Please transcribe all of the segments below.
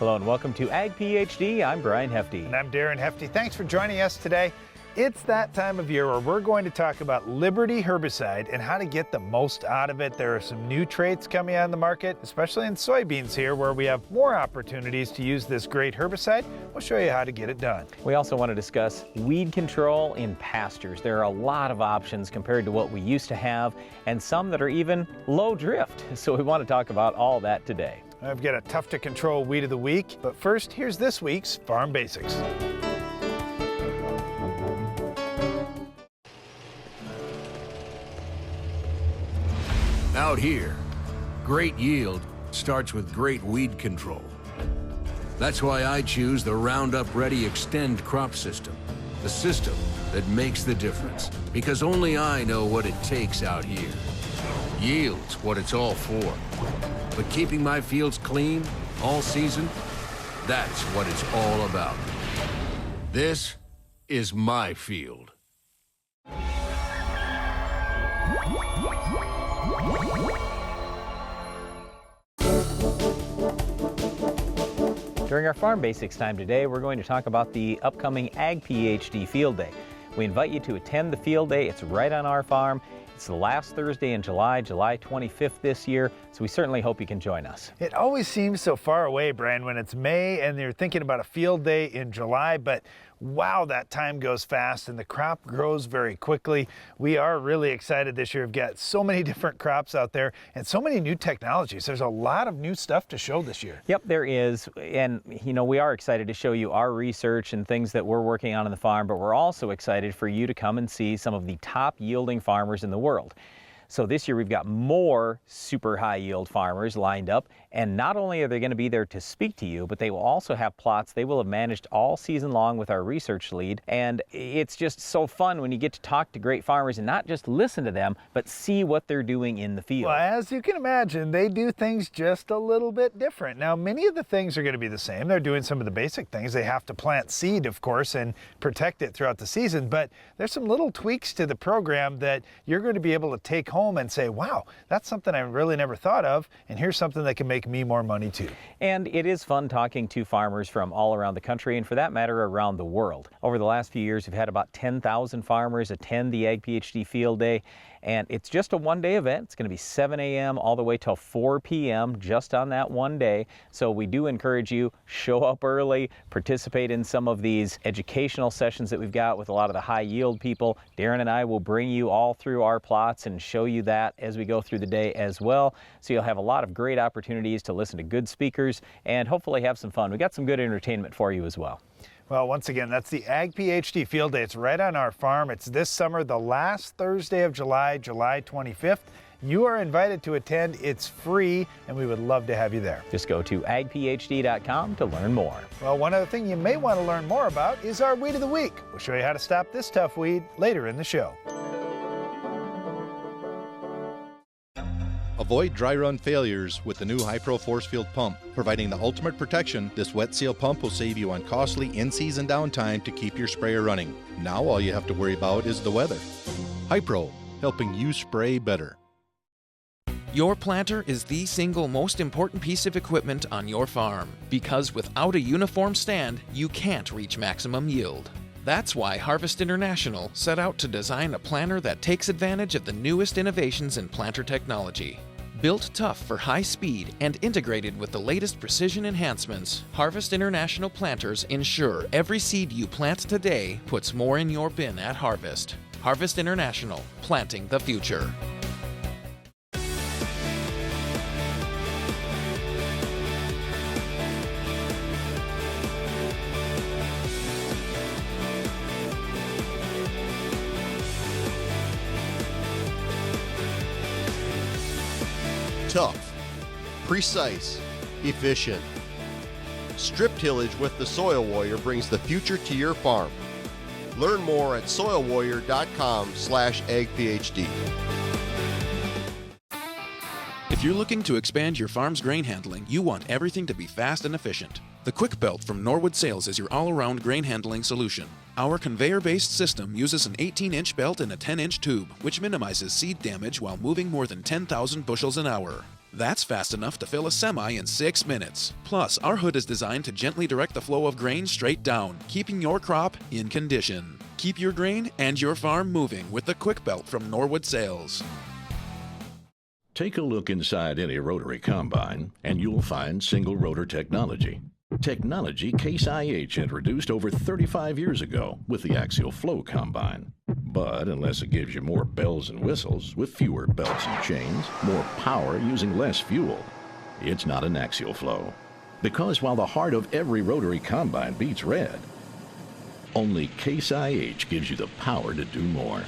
Hello and welcome to Ag PhD. I'm Brian Hefty. And I'm Darren Hefty. Thanks for joining us today. It's that time of year where we're going to talk about Liberty herbicide and how to get the most out of it. There are some new traits coming on the market, especially in soybeans here, where we have more opportunities to use this great herbicide. We'll show you how to get it done. We also want to discuss weed control in pastures. There are a lot of options compared to what we used to have, and some that are even low drift. So we want to talk about all that today. I've got a tough to control weed of the week, but first, here's this week's Farm Basics. Out here, great yield starts with great weed control. That's why I choose the Roundup Ready Extend crop system, the system that makes the difference, because only I know what it takes out here. Yield's what it's all for. But keeping my fields clean all season, that's what it's all about. This is my field. During our Farm Basics time today, we're going to talk about the upcoming Ag PhD Field Day. We invite you to attend the field day. It's right on our farm. It's the last Thursday in July, July 25th this year, so we certainly hope you can join us. It always seems so far away, Brian, when it's May and you're thinking about a field day in July, but wow, that time goes fast and the crop grows very quickly. We are really excited this year. We've got so many different crops out there and so many new technologies. There's a lot of new stuff to show this year. Yep, there is. And, you know, we are excited to show you our research and things that we're working on the farm, but we're also excited for you to come and see some of the top yielding farmers in the world. So this year we've got more super high yield farmers lined up, and not only are they going to be there to speak to you, but they will also have plots they will have managed all season long with our research lead. And it's just so fun when you get to talk to great farmers and not just listen to them, but see what they're doing in the field. Well, as you can imagine, they do things just a little bit different. Now, many of the things are going to be the same. They're doing some of the basic things. They have to plant seed, of course, and protect it throughout the season, but there's some little tweaks to the program that you're going to be able to take home and say, wow, that's something I really never thought of, and here's something that can make me more money too. And it is fun talking to farmers from all around the country, and for that matter, around the world. Over the last few years, we've had about 10,000 farmers attend the Ag PhD Field Day, and it's just a one-day event. It's going to be 7 a.m. all the way till 4 p.m. just on that one day. So we do encourage you, show up early, participate in some of these educational sessions that we've got with a lot of the high yield people. Darren and I will bring you all through our plots and show you that as we go through the day as well. So you'll have a lot of great opportunities to listen to good speakers and hopefully have some fun. We got some good entertainment for you as well. Well, once again, that's the Ag PhD Field Day. It's right on our farm. It's this summer, the last Thursday of July, July 25th. You are invited to attend. It's free, and we would love to have you there. Just go to agphd.com to learn more. Well, one other thing you may want to learn more about is our Weed of the Week. We'll show you how to stop this tough weed later in the show. Avoid dry run failures with the new Hi-Pro Force Field Pump. Providing the ultimate protection, this wet seal pump will save you on costly in-season downtime to keep your sprayer running. Now all you have to worry about is the weather. Hi-Pro, helping you spray better. Your planter is the single most important piece of equipment on your farm, because without a uniform stand, you can't reach maximum yield. That's why Harvest International set out to design a planter that takes advantage of the newest innovations in planter technology. Built tough for high speed and integrated with the latest precision enhancements, Harvest International planters ensure every seed you plant today puts more in your bin at harvest. Harvest International, planting the future. Tough, precise, efficient. Strip tillage with the Soil Warrior brings the future to your farm. Learn more at soilwarrior.com/agphd. If you're looking to expand your farm's grain handling, you want everything to be fast and efficient. The Quick Belt from Norwood Sales is your all-around grain handling solution. Our conveyor-based system uses an 18-inch belt and a 10-inch tube, which minimizes seed damage while moving more than 10,000 bushels an hour. That's fast enough to fill a semi in 6 minutes. Plus, our hood is designed to gently direct the flow of grain straight down, keeping your crop in condition. Keep your grain and your farm moving with the Quick Belt from Norwood Sales. Take a look inside any rotary combine, and you'll find single rotor technology. Technology Case IH introduced over 35 years ago with the axial flow combine. But unless it gives you more bells and whistles with fewer belts and chains, more power using less fuel, it's not an axial flow. Because while the heart of every rotary combine beats red, only Case IH gives you the power to do more.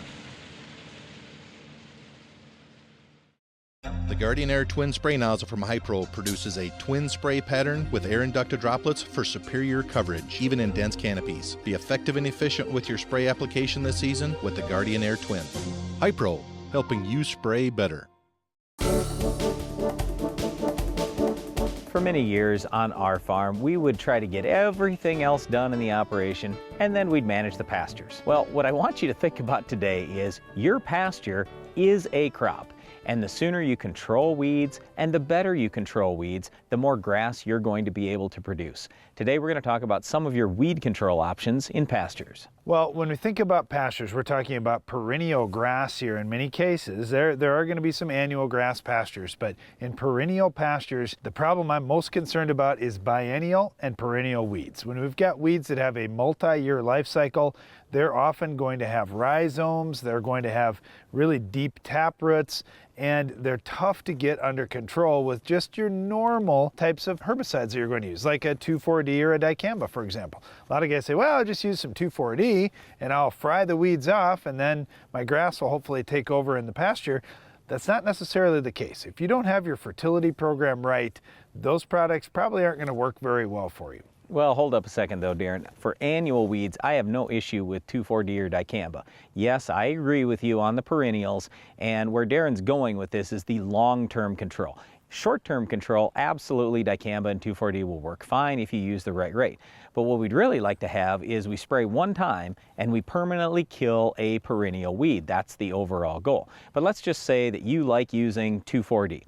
The Guardian Air Twin Spray Nozzle from Hypro produces a twin spray pattern with air-inducted droplets for superior coverage, even in dense canopies. Be effective and efficient with your spray application this season with the Guardian Air Twin. Hypro, helping you spray better. For many years on our farm, we would try to get everything else done in the operation, and then we'd manage the pastures. Well, what I want you to think about today is your pasture is a crop. And the sooner you control weeds and the better you control weeds, the more grass you're going to be able to produce. Today we're going to talk about some of your weed control options in pastures. Well, when we think about pastures, we're talking about perennial grass here in many cases. There are going to be some annual grass pastures, but in perennial pastures, the problem I'm most concerned about is biennial and perennial weeds. When we've got weeds that have a multi-year life cycle, they're often going to have rhizomes, they're going to have really deep taproots, and they're tough to get under control with just your normal types of herbicides that you're going to use, like a 2,4-D or a dicamba, for example. A lot of guys say, well, I'll just use some 2,4-D and I'll fry the weeds off and then my grass will hopefully take over in the pasture. That's not necessarily the case. If you don't have your fertility program right, those products probably aren't going to work very well for you. Well, hold up a second though, Darren. For annual weeds, I have no issue with 2,4-D or dicamba. Yes, I agree with you on the perennials, and where Darren's going with this is the long-term control. Short-term control, absolutely dicamba and 2,4-D will work fine if you use the right rate. But what we'd really like to have is we spray one time and we permanently kill a perennial weed. That's the overall goal. But let's just say that you like using 2,4-D.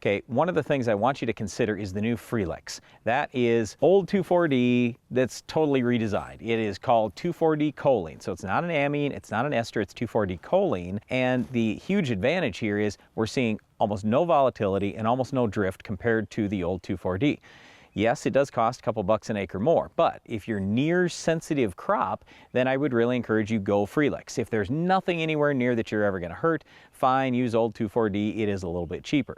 Okay, one of the things I want you to consider is the new Freelix. That is old 2,4-D that's totally redesigned. It is called 2,4-D choline. So it's not an amine, it's not an ester, it's 2,4-D choline. And the huge advantage here is we're seeing almost no volatility and almost no drift compared to the old 2,4-D. Yes, it does cost a couple bucks an acre more, but if you're near sensitive crop, then I would really encourage you go Freelix. If there's nothing anywhere near that you're ever going to hurt, fine, use old 2,4-D. It is a little bit cheaper.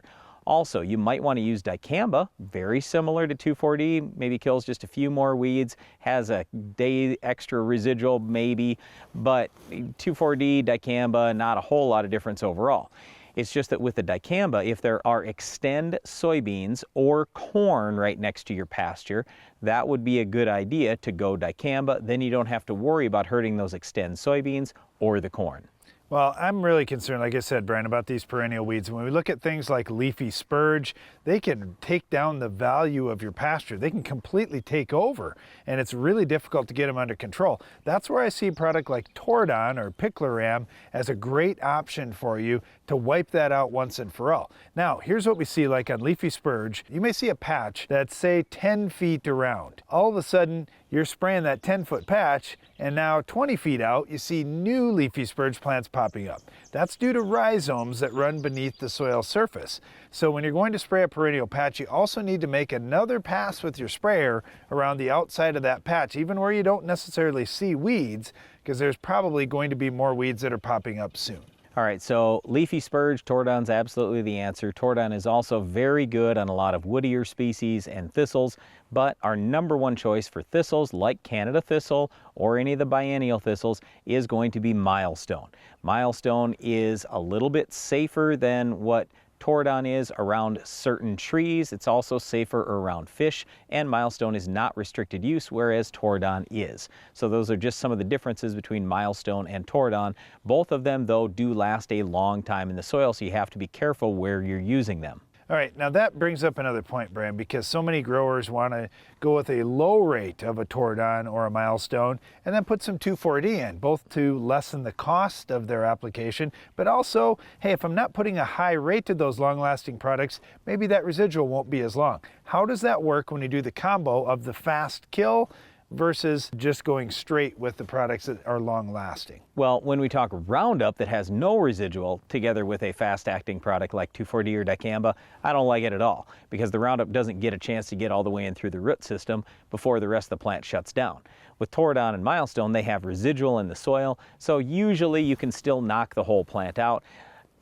Also, you might want to use dicamba, very similar to 2,4-D, maybe kills just a few more weeds, has a day extra residual maybe, but 2,4-D, dicamba, not a whole lot of difference overall. It's just that with the dicamba, if there are extend soybeans or corn right next to your pasture, that would be a good idea to go dicamba. Then you don't have to worry about hurting those extend soybeans or the corn. Well, I'm really concerned, like I said, Brian, about these perennial weeds. When we look at things like leafy spurge, they can take down the value of your pasture. They can completely take over, and it's really difficult to get them under control. That's where I see a product like Tordon or Picloram as a great option for you to wipe that out once and for all. Now, here's what we see like on leafy spurge. You may see a patch that's, say, 10 feet around. All of a sudden, you're spraying that 10-foot patch, and now 20 feet out, you see new leafy spurge plants popping up. That's due to rhizomes that run beneath the soil surface. So when you're going to spray a perennial patch, you also need to make another pass with your sprayer around the outside of that patch, even where you don't necessarily see weeds, because there's probably going to be more weeds that are popping up soon. All right, so leafy spurge, Tordon's absolutely the answer. Tordon is also very good on a lot of woodier species and thistles, but our number one choice for thistles like Canada thistle or any of the biennial thistles is going to be Milestone. Milestone is a little bit safer than what Tordon is around certain trees. It's also safer around fish, and Milestone is not restricted use, whereas Tordon is. So those are just some of the differences between Milestone and Tordon. Both of them, though, do last a long time in the soil, so you have to be careful where you're using them. All right, now that brings up another point, Brian, because so many growers want to go with a low rate of a Tordon or a Milestone and then put some 2,4-D in, both to lessen the cost of their application, but also, hey, if I'm not putting a high rate to those long-lasting products, maybe that residual won't be as long. How does that work when you do the combo of the fast kill versus just going straight with the products that are long lasting? Well, when we talk Roundup that has no residual together with a fast acting product like 2,4-D or dicamba, I don't like it at all, because the Roundup doesn't get a chance to get all the way in through the root system before the rest of the plant shuts down. With Tordon and Milestone, they have residual in the soil, so usually you can still knock the whole plant out.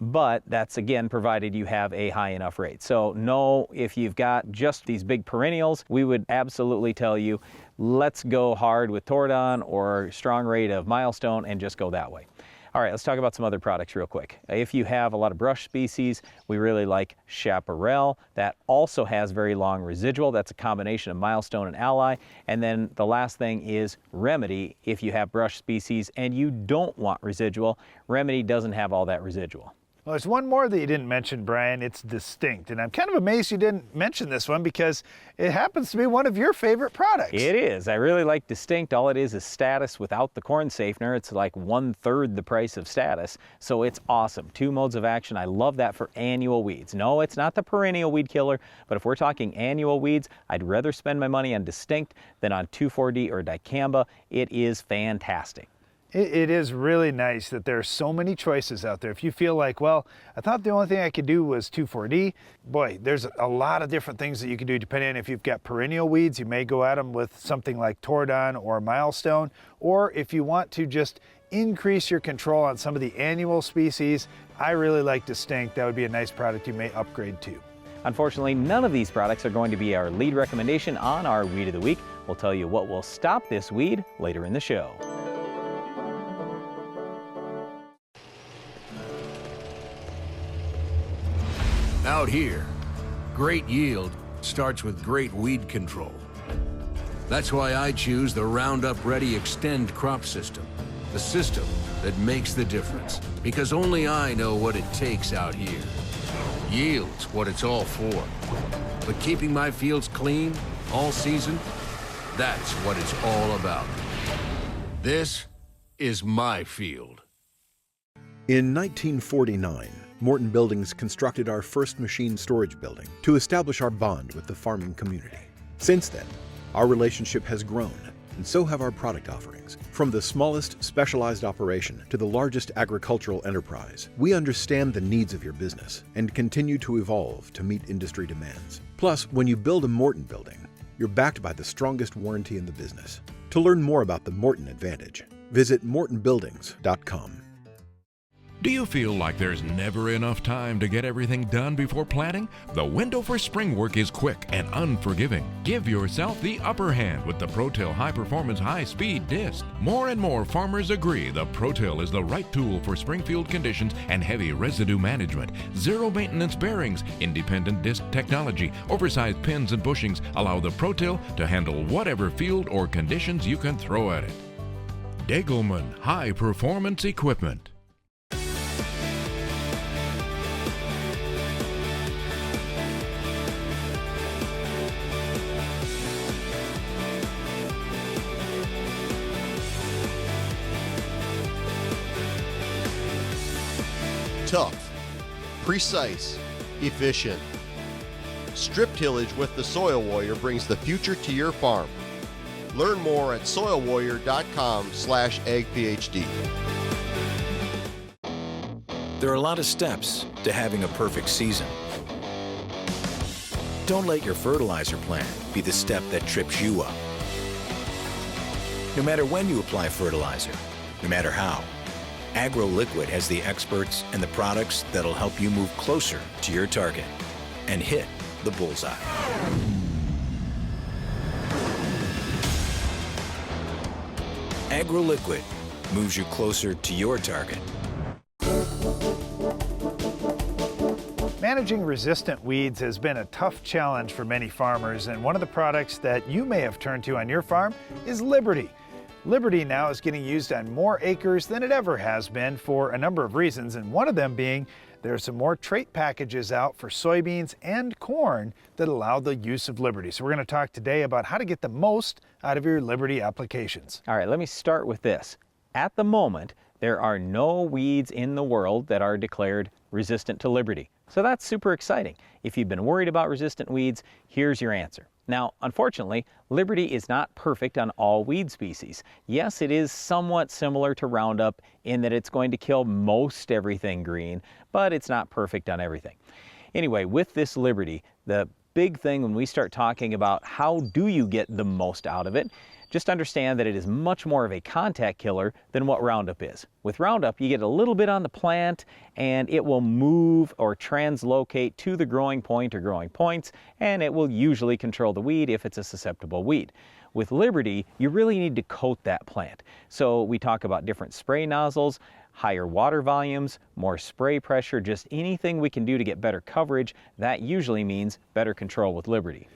But that's, again, provided you have a high enough rate. So no, if you've got just these big perennials, we would absolutely tell you, let's go hard with Tordon or strong rate of Milestone and just go that way. All right, let's talk about some other products real quick. If you have a lot of brush species, we really like Chaparral. That also has very long residual. That's a combination of Milestone and Ally. And then the last thing is Remedy. If you have brush species and you don't want residual, Remedy doesn't have all that residual. Well, there's one more that you didn't mention, Brian. It's Distinct. And I'm kind of amazed you didn't mention this one because it happens to be one of your favorite products. It is. I really like Distinct. All it is Status without the corn safener. It's like 1/3 the price of Status. So it's awesome. 2 modes of action. I love that for annual weeds. No, it's not the perennial weed killer, but if we're talking annual weeds, I'd rather spend my money on Distinct than on 2,4-D or dicamba. It is fantastic. It is really nice that there are so many choices out there. If you feel like, well, I thought the only thing I could do was 2,4-D, boy, there's a lot of different things that you can do depending on if you've got perennial weeds. You may go at them with something like Tordon or Milestone, or if you want to just increase your control on some of the annual species, I really like Distinct. That would be a nice product you may upgrade to. Unfortunately, none of these products are going to be our lead recommendation on our Weed of the Week. We'll tell you what will stop this weed later in the show. Out here, great yield starts with great weed control. That's why I choose the Roundup Ready Extend crop system, the system that makes the difference, because only I know what it takes out here. Yield's what it's all for. But keeping my fields clean all season, that's what it's all about. This is my field. In 1949, Morton Buildings constructed our first machine storage building to establish our bond with the farming community. Since then, our relationship has grown, and so have our product offerings. From the smallest specialized operation to the largest agricultural enterprise, we understand the needs of your business and continue to evolve to meet industry demands. Plus, when you build a Morton building, you're backed by the strongest warranty in the business. To learn more about the Morton Advantage, visit mortonbuildings.com. Do you feel like there's never enough time to get everything done before planting? The window for spring work is quick and unforgiving. Give yourself the upper hand with the ProTill High Performance High Speed Disc. More and more farmers agree the ProTill is the right tool for springfield conditions and heavy residue management. Zero maintenance bearings, independent disc technology, oversized pins and bushings allow the ProTill to handle whatever field or conditions you can throw at it. Degelman High Performance Equipment. Tough, precise, efficient. Strip tillage with the Soil Warrior brings the future to your farm. Learn more at soilwarrior.com/agphd. There are a lot of steps to having a perfect season. Don't let your fertilizer plan be the step that trips you up. No matter when you apply fertilizer, no matter how, AgroLiquid has the experts and the products that'll help you move closer to your target and hit the bullseye. AgroLiquid moves you closer to your target. Managing resistant weeds has been a tough challenge for many farmers, and one of the products that you may have turned to on your farm is Liberty. Liberty now is getting used on more acres than it ever has been for a number of reasons, and one of them being there are some more trait packages out for soybeans and corn that allow the use of Liberty. So we're going to talk today about how to get the most out of your Liberty applications. All right, let me start with this. At the moment, there are no weeds in the world that are declared resistant to Liberty. So that's super exciting. If you've been worried about resistant weeds, here's your answer. Now, unfortunately, Liberty is not perfect on all weed species. Yes, it is somewhat similar to Roundup in that it's going to kill most everything green, but it's not perfect on everything. Anyway, with this Liberty, the big thing when we start talking about how do you get the most out of it, just understand that it is much more of a contact killer than what Roundup is. With Roundup, you get a little bit on the plant and it will move or translocate to the growing point or growing points, and it will usually control the weed if it's a susceptible weed. With Liberty, you really need to coat that plant. So we talk about different spray nozzles, higher water volumes, more spray pressure, just anything we can do to get better coverage. That usually means better control with Liberty.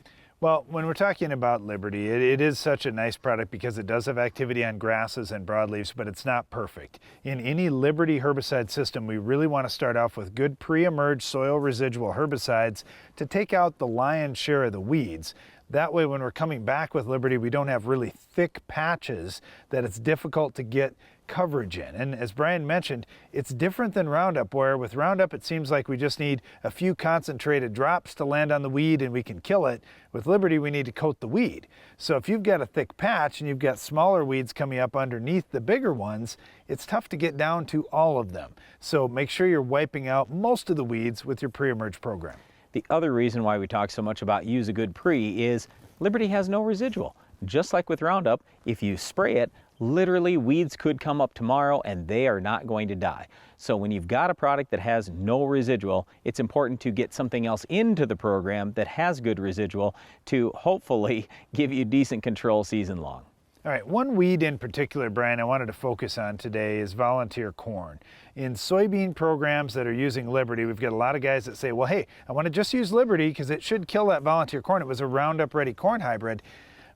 Well, when we're talking about Liberty, it is such a nice product because it does have activity on grasses and broadleaves, but it's not perfect. In any Liberty herbicide system, we really want to start off with good pre-emerged soil residual herbicides to take out the lion's share of the weeds. That way, when we're coming back with Liberty, we don't have really thick patches that it's difficult to get coverage in. And as Brian mentioned, it's different than Roundup, where with Roundup it seems like we just need a few concentrated drops to land on the weed and we can kill it. With Liberty, we need to coat the weed. So if you've got a thick patch and you've got smaller weeds coming up underneath the bigger ones, it's tough to get down to all of them. So make sure you're wiping out most of the weeds with your pre-emerge program. The other reason why we talk so much about use a good pre is Liberty has no residual. Just like with Roundup, if you spray it, literally weeds could come up tomorrow and they are not going to die. So when you've got a product that has no residual, it's important to get something else into the program that has good residual to hopefully give you decent control season long. All right, one weed in particular, Brian, I wanted to focus on today is volunteer corn. In soybean programs that are using Liberty, we've got a lot of guys that say, well, hey, I want to just use Liberty because it should kill that volunteer corn. It was a Roundup Ready corn hybrid.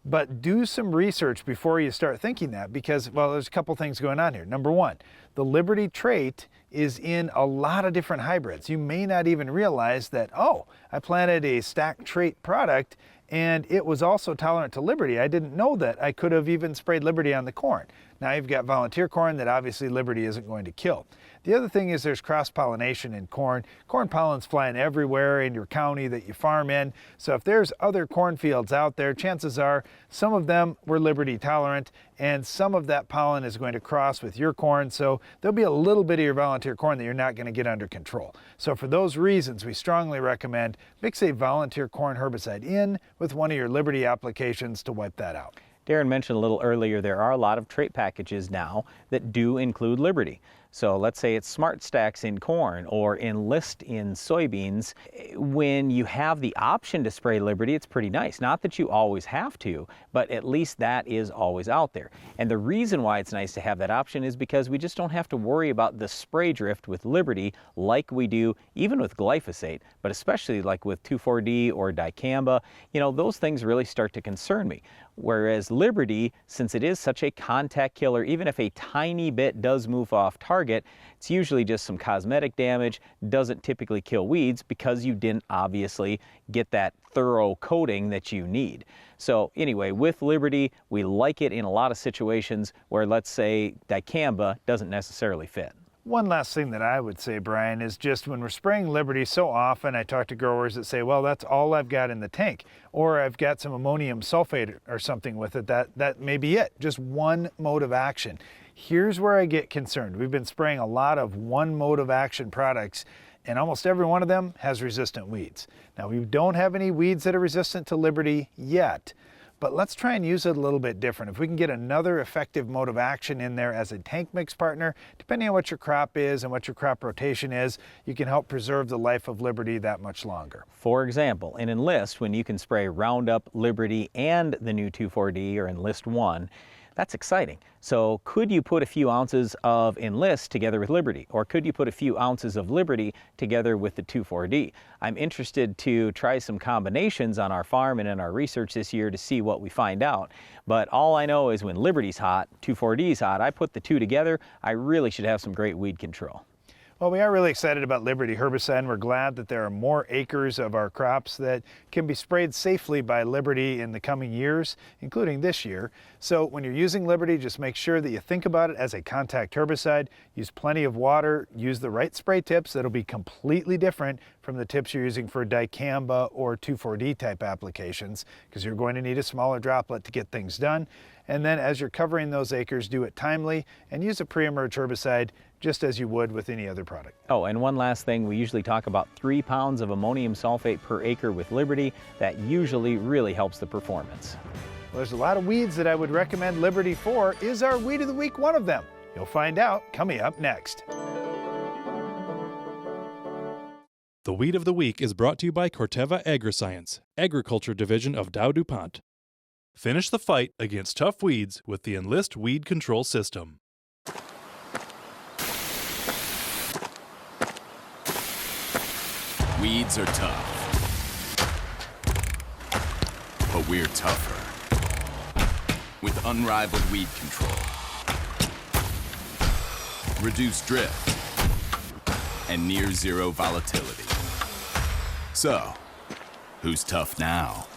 But do some research before you start thinking that because, well, there's a couple things going on here. Number one, the Liberty trait is in a lot of different hybrids. You may not even realize that, oh, I planted a stacked trait product and it was also tolerant to Liberty. I didn't know that. I could have even sprayed Liberty on the corn. Now you've got volunteer corn that obviously Liberty isn't going to kill. The other thing is there's cross-pollination in corn. Corn pollen's flying everywhere in your county that you farm in. So if there's other cornfields out there, chances are some of them were Liberty tolerant and some of that pollen is going to cross with your corn. So there'll be a little bit of your volunteer corn that you're not going to get under control. So for those reasons, we strongly recommend mix a volunteer corn herbicide in with one of your Liberty applications to wipe that out. Darren mentioned a little earlier, there are a lot of trait packages now that do include Liberty. So let's say it's Smart Stacks in corn or Enlist in soybeans. When you have the option to spray Liberty, it's pretty nice. Not that you always have to, but at least that is always out there. And the reason why it's nice to have that option is because we just don't have to worry about the spray drift with Liberty like we do even with glyphosate, but especially like with 2,4-D or dicamba. You know, those things really start to concern me. Whereas Liberty, since it is such a contact killer, even if a tiny bit does move off target, it's usually just some cosmetic damage, doesn't typically kill weeds because you didn't obviously get that thorough coating that you need. So anyway, with Liberty, we like it in a lot of situations where, let's say, dicamba doesn't necessarily fit. One last thing that I would say, Brian, is just when we're spraying Liberty, so often I talk to growers that say, well, that's all I've got in the tank, or I've got some ammonium sulfate or something with it. That may be it, just one mode of action. Here's where I get concerned. We've been spraying a lot of one mode of action products, and almost every one of them has resistant weeds. Now, we don't have any weeds that are resistant to Liberty yet, but let's try and use it a little bit different. If we can get another effective mode of action in there as a tank mix partner, depending on what your crop is and what your crop rotation is, you can help preserve the life of Liberty that much longer. For example, in Enlist, when you can spray Roundup, Liberty, and the new 2,4-D or Enlist 1, that's exciting. So could you put a few ounces of Enlist together with Liberty? Or could you put a few ounces of Liberty together with the 2,4-D? I'm interested to try some combinations on our farm and in our research this year to see what we find out. But all I know is when Liberty's hot, 2,4-D's hot, I put the two together, I really should have some great weed control. Well, we are really excited about Liberty herbicide, and we're glad that there are more acres of our crops that can be sprayed safely by Liberty in the coming years, including this year. So when you're using Liberty, just make sure that you think about it as a contact herbicide. Use plenty of water, use the right spray tips that'll be completely different from the tips you're using for dicamba or 2,4-D type applications, because you're going to need a smaller droplet to get things done. And then as you're covering those acres, do it timely and use a pre-emerge herbicide just as you would with any other product. Oh, and one last thing, we usually talk about 3 pounds of ammonium sulfate per acre with Liberty. That usually really helps the performance. Well, there's a lot of weeds that I would recommend Liberty for. Is our Weed of the Week one of them? You'll find out coming up next. The Weed of the Week is brought to you by Corteva Agriscience, Agriculture Division of Dow DuPont. Finish the fight against tough weeds with the Enlist Weed Control System. Weeds are tough, but we're tougher. With unrivaled weed control, reduced drift, and near zero volatility. So, who's tough now?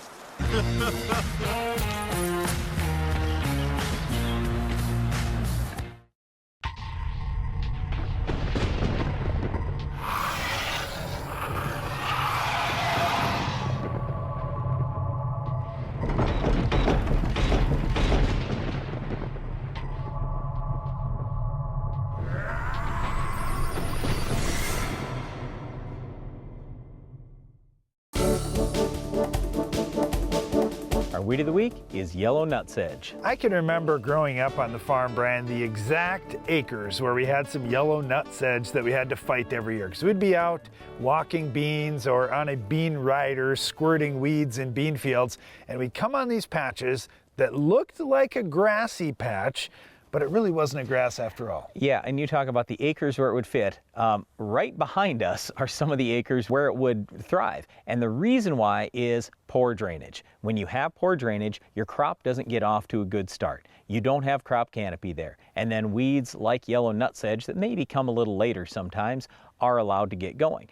Our Weed of the Week is yellow nutsedge. I can remember growing up on the farm, Brian, the exact acres where we had some yellow nutsedge that we had to fight every year. Because we'd be out walking beans or on a bean rider squirting weeds in bean fields, and we'd come on these patches that looked like a grassy patch, but it really wasn't a grass after all. Yeah, and you talk about the acres where it would fit. Right behind us are some of the acres where it would thrive. And the reason why is poor drainage. When you have poor drainage, your crop doesn't get off to a good start. You don't have crop canopy there. And then weeds like yellow nutsedge that maybe come a little later sometimes are allowed to get going.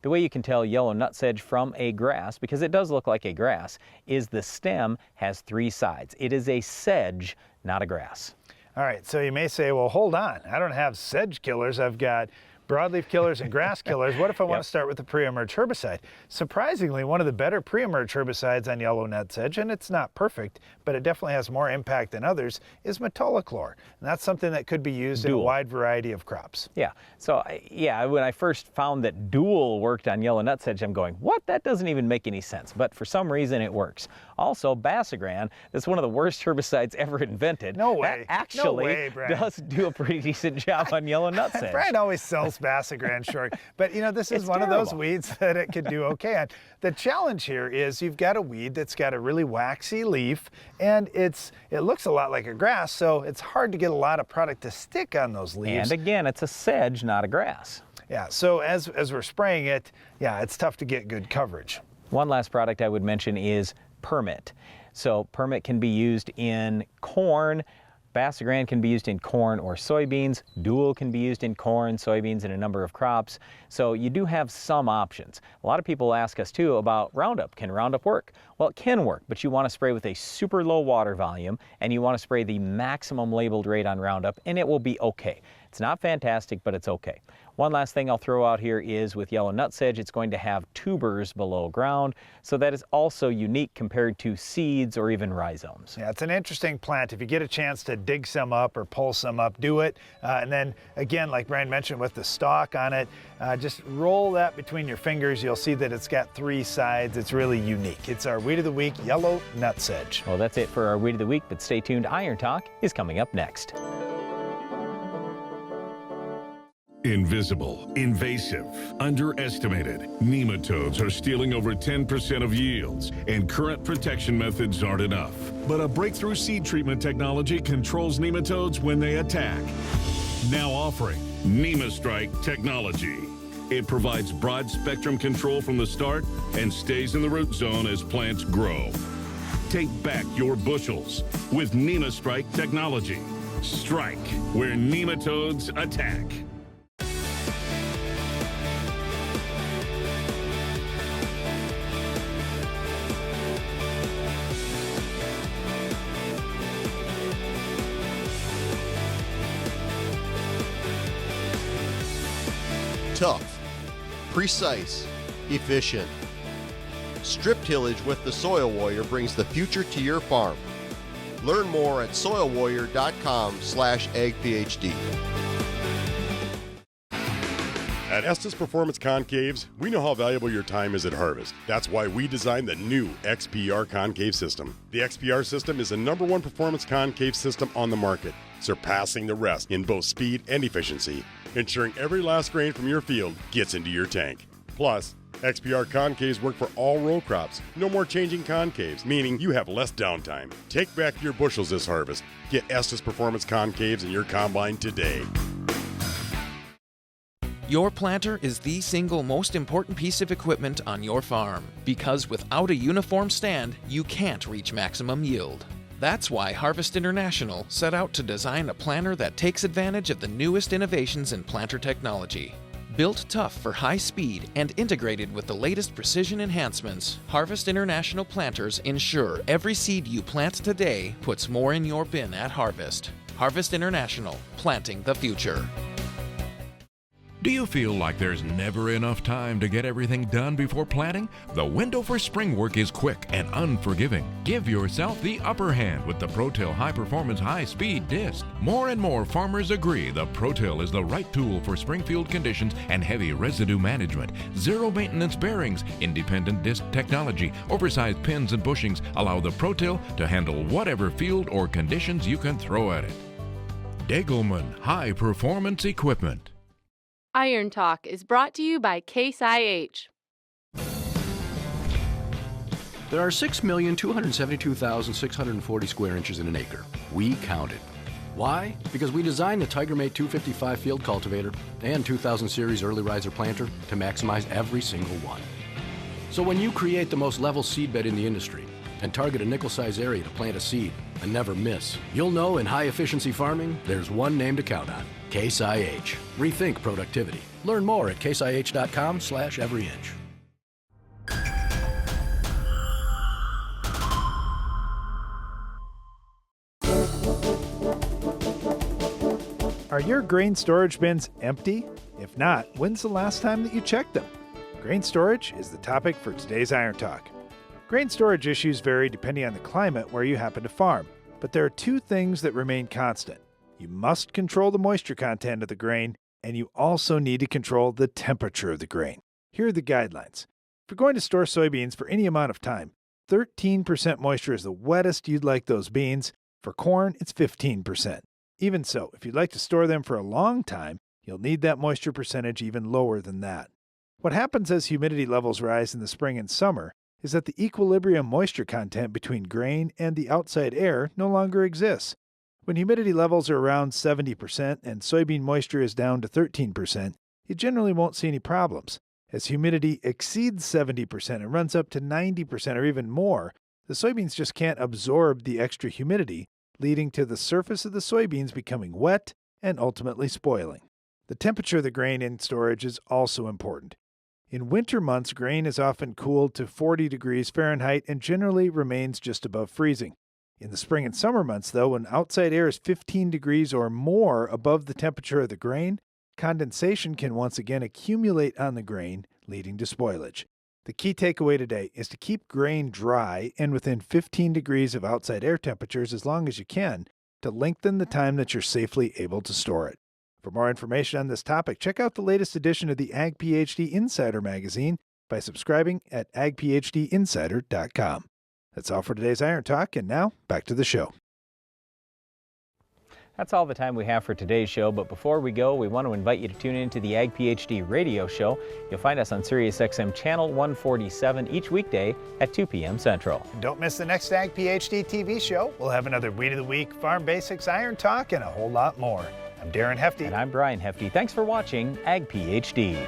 The way you can tell yellow nutsedge from a grass, because it does look like a grass, is the stem has 3 sides. It is a sedge, not a grass. All right, so you may say, well, hold on. I don't have sedge killers. I've got broadleaf killers and grass killers. What if I want to start with the pre-emerge herbicide? Surprisingly, one of the better pre-emerge herbicides on yellow nutsedge, and it's not perfect, but it definitely has more impact than others, is metolachlor. And that's something that could be used in a wide variety of crops. Yeah, so when I first found that dual worked on yellow nutsedge, I'm going, what? That doesn't even make any sense. But for some reason it works. Also, Basagran, that's one of the worst herbicides ever invented. No way. That actually does do a pretty decent job on yellow nutsedge. Brian always sells Basagran short, but you know, this is one of those weeds that it could do okay on. The challenge here is you've got a weed that's got a really waxy leaf, and it looks a lot like a grass, so it's hard to get a lot of product to stick on those leaves. And again, it's a sedge, not a grass. Yeah, so as we're spraying it, yeah, it's tough to get good coverage. One last product I would mention is Permit. So Permit can be used in corn. Basagran can be used in corn or soybeans. Dual can be used in corn, soybeans, and a number of crops. So you do have some options. A lot of people ask us too about Roundup. Can Roundup work? Well, it can work, but you want to spray with a super low water volume, and you want to spray the maximum labeled rate on Roundup, and it will be okay. It's not fantastic, but it's okay. One last thing I'll throw out here is with yellow nutsedge, it's going to have tubers below ground, so that is also unique compared to seeds or even rhizomes. Yeah, it's an interesting plant. If you get a chance to dig some up or pull some up, do it. And then again, like Brian mentioned with the stalk on it, just roll that between your fingers. You'll see that it's got 3 sides. It's really unique. It's our Weed of the Week, yellow nutsedge. Well, that's it for our Weed of the Week, but stay tuned. Iron Talk is coming up next. Invisible, invasive, underestimated. Nematodes are stealing over 10% of yields, and current protection methods aren't enough. But a breakthrough seed treatment technology controls nematodes when they attack. Now offering NemaStrike technology. It provides broad spectrum control from the start and stays in the root zone as plants grow. Take back your bushels with NemaStrike technology. Strike where nematodes attack. tough, precise, efficient. Strip tillage with the Soil Warrior brings the future to your farm. Learn more at soilwarrior.com/agphd. At Estes Performance Concaves, we know how valuable your time is at harvest. That's why we designed the new XPR concave system. The XPR system is the #1 performance concave system on the market, surpassing the rest in both speed and efficiency, ensuring every last grain from your field gets into your tank. Plus, XPR concaves work for all row crops. No more changing concaves, meaning you have less downtime. Take back your bushels this harvest. Get Estes Performance Concaves in your combine today. Your planter is the single most important piece of equipment on your farm, because without a uniform stand, you can't reach maximum yield. That's why Harvest International set out to design a planter that takes advantage of the newest innovations in planter technology. Built tough for high speed and integrated with the latest precision enhancements, Harvest International planters ensure every seed you plant today puts more in your bin at harvest. Harvest International, planting the future. Do you feel like there's never enough time to get everything done before planting? The window for spring work is quick and unforgiving. Give yourself the upper hand with the ProTill High Performance High Speed Disc. More and more farmers agree the ProTill is the right tool for springfield conditions and heavy residue management. Zero maintenance bearings, independent disc technology, oversized pins and bushings allow the ProTill to handle whatever field or conditions you can throw at it. Degelman High Performance Equipment. Iron Talk is brought to you by Case IH. There are 6,272,640 square inches in an acre. We counted. Why? Because we designed the TigerMate 255 field cultivator and 2000 series early riser planter to maximize every single one. So when you create the most level seed bed in the industry and target a nickel-size area to plant a seed and never miss, you'll know in high-efficiency farming, there's one name to count on. Case IH. Rethink productivity. Learn more at caseih.com/everyinch. Are your grain storage bins empty? If not, when's the last time that you checked them? Grain storage is the topic for today's Iron Talk. Grain storage issues vary depending on the climate where you happen to farm, but there are two things that remain constant. You must control the moisture content of the grain, and you also need to control the temperature of the grain. Here are the guidelines. If you're going to store soybeans for any amount of time, 13% moisture is the wettest you'd like those beans. For corn, it's 15%. Even so, if you'd like to store them for a long time, you'll need that moisture percentage even lower than that. What happens as humidity levels rise in the spring and summer is that the equilibrium moisture content between grain and the outside air no longer exists. When humidity levels are around 70% and soybean moisture is down to 13%, you generally won't see any problems. As humidity exceeds 70% and runs up to 90% or even more, the soybeans just can't absorb the extra humidity, leading to the surface of the soybeans becoming wet and ultimately spoiling. The temperature of the grain in storage is also important. In winter months, grain is often cooled to 40 degrees Fahrenheit and generally remains just above freezing. In the spring and summer months, though, when outside air is 15 degrees or more above the temperature of the grain, condensation can once again accumulate on the grain, leading to spoilage. The key takeaway today is to keep grain dry and within 15 degrees of outside air temperatures as long as you can to lengthen the time that you're safely able to store it. For more information on this topic, check out the latest edition of the Ag PhD Insider magazine by subscribing at agphdinsider.com. That's all for today's Iron Talk, and now back to the show. That's all the time we have for today's show, but before we go, we want to invite you to tune in to the Ag PhD radio show. You'll find us on SiriusXM Channel 147 each weekday at 2 p.m. Central. And don't miss the next Ag PhD TV show. We'll have another Weed of the Week, Farm Basics, Iron Talk, and a whole lot more. I'm Darren Hefty. And I'm Brian Hefty. Thanks for watching Ag PhD.